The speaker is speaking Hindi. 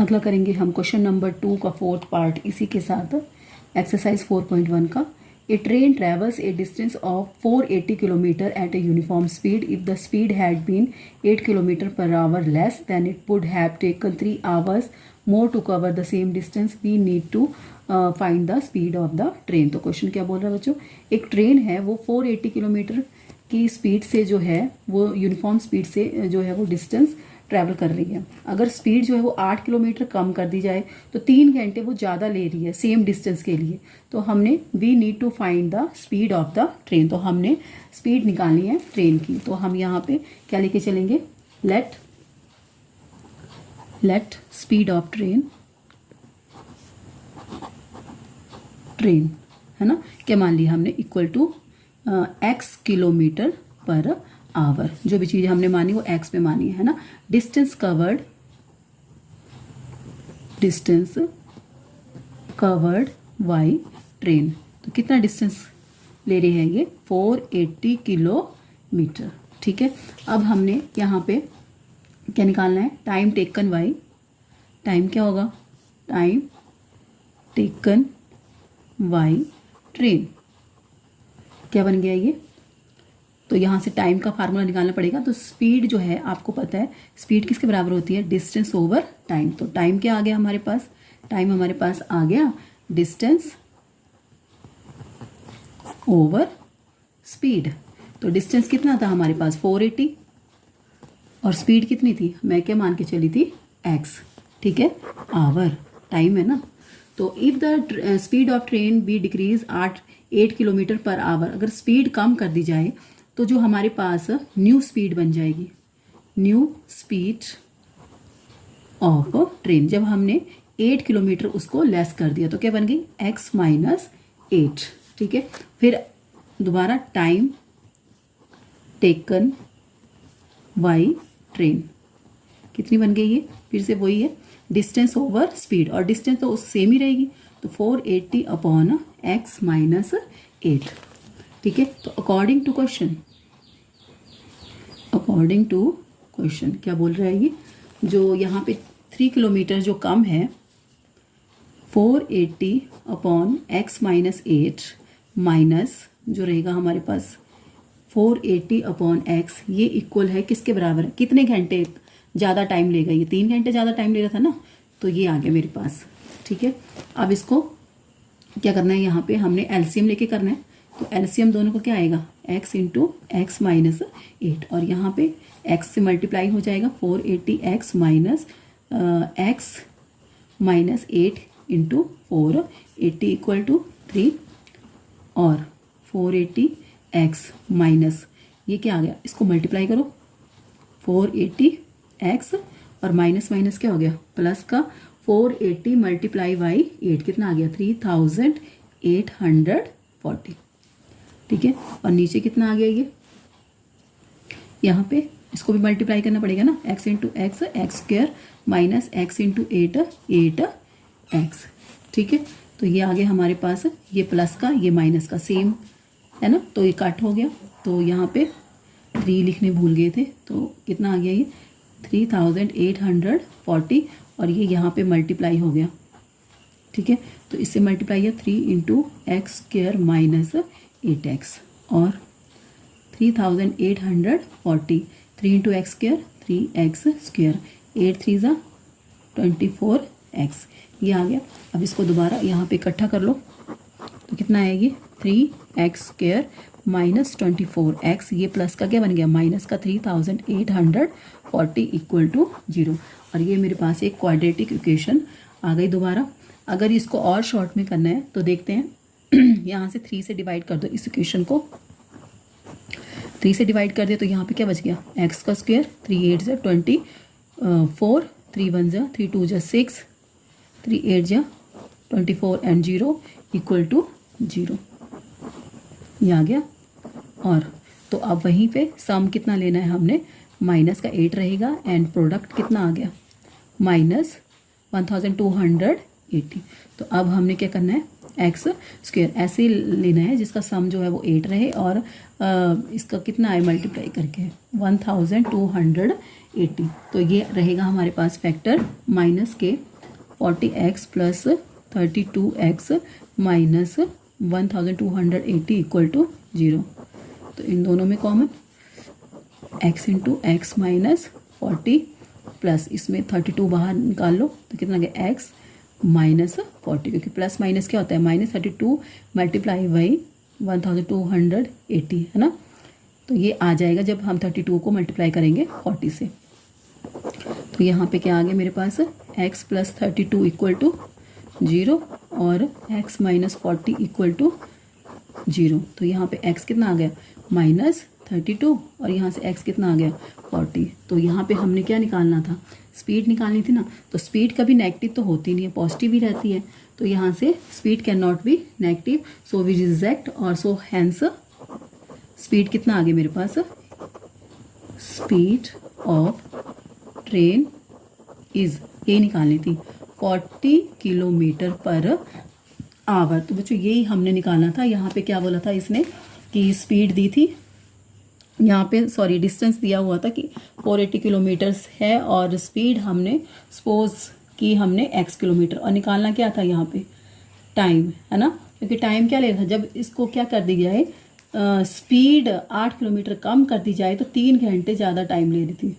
अगला करेंगे हम क्वेश्चन नंबर 2 का फोर्थ पार्ट इसी के साथ एक्सरसाइज 4.1 का। A train travels a distance of 480 kilometre at a uniform speed if the speed had been 8 kilometre per hour less than it would have taken 3 hours more to cover the same distance we need to find the speed of the train. तो क्वेश्चन क्या बोल रहा है बच्चों, एक ट्रेन है वो 480 किलोमीटर की स्पीड से जो है वो यूनिफॉर्म स्पीड से जो है वो डिस्टेंस ट्रैवल कर रही है। अगर स्पीड जो है वो 8 किलोमीटर कम कर दी जाए तो 3 घंटे वो ज़्यादा ले रही है सेम डिस्टेंस के लिए। तो हमने we need to find the speed of the train, तो हमने स्पीड निकालनी है ट्रेन की। तो हम यहाँ पे क्या लेके चलेंगे, लेट स्पीड ऑफ ट्रेन है ना, क्या मान लिया हमने, equal to x kilometre per hour. जो भी चीज़ हमने मानी वो x पे मानी है ना। डिस्टेंस कवर्ड बाय ट्रेन, तो कितना डिस्टेंस ले रही है ये, 480 किलोमीटर। ठीक है, अब हमने यहाँ पे क्या निकालना है, टाइम टेकन बाय, टाइम क्या होगा, टाइम टेकन बाय ट्रेन, क्या बन गया ये। तो यहाँ से टाइम का फार्मूला निकालना पड़ेगा। तो स्पीड जो है आपको पता है स्पीड किसके बराबर होती है, डिस्टेंस ओवर टाइम। तो टाइम क्या आ गया हमारे पास, टाइम हमारे पास आ गया डिस्टेंस ओवर स्पीड। तो डिस्टेंस कितना था हमारे पास 480 और स्पीड कितनी थी, मैं क्या मान के चली थी x, ठीक है, आवर, टाइम है ना। तो if the speed of train be decrease 8 kilometre per our, अगर स्पीड कम कर दी जाए तो जो हमारे पास न्यू स्पीड बन जाएगी, न्यू स्पीड ऑफ ट्रेन। जब हमने 8 किलोमीटर उसको लेस कर दिया तो क्या बन गई, x माइनस 8। ठीक है, फिर दोबारा टाइम टेकन बाय ट्रेन कितनी बन गई है, फिर से वही है, डिस्टेंस ओवर स्पीड, और डिस्टेंस तो सेम ही रहेगी। तो 480 अपॉन x माइनस 8। ठीक है, तो अकॉर्डिंग टू क्वेश्चन क्या बोल रहा है ये, जो यहाँ पे 3 किलोमीटर जो कम है, 480 अपॉन x माइनस 8 माइनस जो रहेगा हमारे पास 480 अपॉन x, ये इक्वल है किसके बराबर है, कितने घंटे ज़्यादा टाइम लेगा ये, 3 घंटे ज़्यादा टाइम ले रहा था ना, तो ये आ गया मेरे पास। ठीक है, अब इसको क्या करना है, यहाँ पे हमने एलसीएम लेके करना है। तो एलसीएम दोनों को क्या आएगा, x इंटू एक्स माइनस 8, और यहाँ पे x से मल्टीप्लाई हो जाएगा 480x minus x minus 8 into 480 equal to 3, और 480x माइनस ये क्या आ गया, इसको मल्टीप्लाई करो, 480x और माइनस माइनस क्या हो गया, प्लस का 480 मल्टीप्लाई बाई 8 कितना आ गया, 3840। ठीक है, और नीचे कितना आ गया ये, यहाँ पे इसको भी मल्टीप्लाई करना पड़ेगा ना, x into x square minus x into 8x। ठीक है, तो ये आ गया हमारे पास, ये प्लस का ये माइनस का सेम है ना, तो ये कट हो गया। तो यहाँ पे 3 लिखने भूल गए थे, तो कितना आ गया ये 3840, और ये यहाँ पे मल्टीप्लाई हो गया। ठीक है, तो इससे मल्टीप्लाई है 3 into x square minus 8x, और 3840, 3 into x square 3x square, 8 3 ज़ा 24x, ये आ गया। अब इसको दोबारा यहाँ पे इकट्ठा कर लो, तो कितना आएगी 3x स्क्वायर माइनस 24x, ये प्लस का क्या बन गया, माइनस का 3840 इक्वल टू 0, और ये मेरे पास एक क्वाड्रेटिक इक्वेशन आ गई दोबारा। अगर इसको और शॉर्ट में करना है तो देखते हैं, यहाँ से 3 से डिवाइड कर दो इस इक्वेशन को, 3 से डिवाइड कर दिया तो यहाँ पे क्या बच गया, x का स्क्वायर, 3 8 जा 24, 3 1 जा 3 2 जा 6, 3 8 जा 24 एंड 0 इक्वल टू 0, ये आ गया। और तो अब वहीं पे सम कितना लेना है हमने, माइनस का 8 रहेगा, एंड प्रोडक्ट कितना आ गया, माइनस 1280। तो अब हमने क्या करना है, एक्स स्क्वायर ऐसे ही लेना है जिसका सम जो है वो 8 रहे, और इसका कितना है मल्टीप्लाई करके 1280। तो ये रहेगा हमारे पास फैक्टर माइनस के 40x plus 32x minus 1280 equal to 0। तो इन दोनों में common x into x minus 40 plus इसमें 32 बाहर निकाल लो तो कितना गया x माइनस 40, क्योंकि प्लस माइनस क्या होता है -32 मल्टीप्लाई बाई 1280 है ना। तो ये आ जाएगा जब हम 32 को मल्टीप्लाई करेंगे 40 से। तो यहाँ पे क्या आ गया मेरे पास x प्लस 32 इक्वल टू 0 और x माइनस 40 इक्वल टू 0। तो यहाँ पे x कितना आ गया -32 और यहाँ से x कितना आ गया 40। तो यहाँ पे हमने क्या निकालना था, स्पीड निकालनी थी ना। तो स्पीड कभी नेगेटिव तो होती नहीं है, पॉजिटिव ही रहती है। तो यहाँ से speed can not be negative, so we reject और सो हैंस स्पीड कितना आ गया मेरे पास, स्पीड ऑफ ट्रेन इज, ये निकालनी थी 40 किलोमीटर पर आवर। तो बच्चों यही हमने निकालना था। यहाँ पे क्या बोला था इसने कि स्पीड दी थी, यहाँ पे सॉरी डिस्टेंस दिया हुआ था कि 480 किलोमीटर्स है और स्पीड हमने सपोज की हमने x किलोमीटर, और निकालना क्या था यहाँ पे टाइम, है ना। क्योंकि टाइम क्या ले रहा था, जब इसको क्या कर दी जाए स्पीड 8 किलोमीटर कम कर दी जाए तो 3 घंटे ज़्यादा टाइम ले रही थी।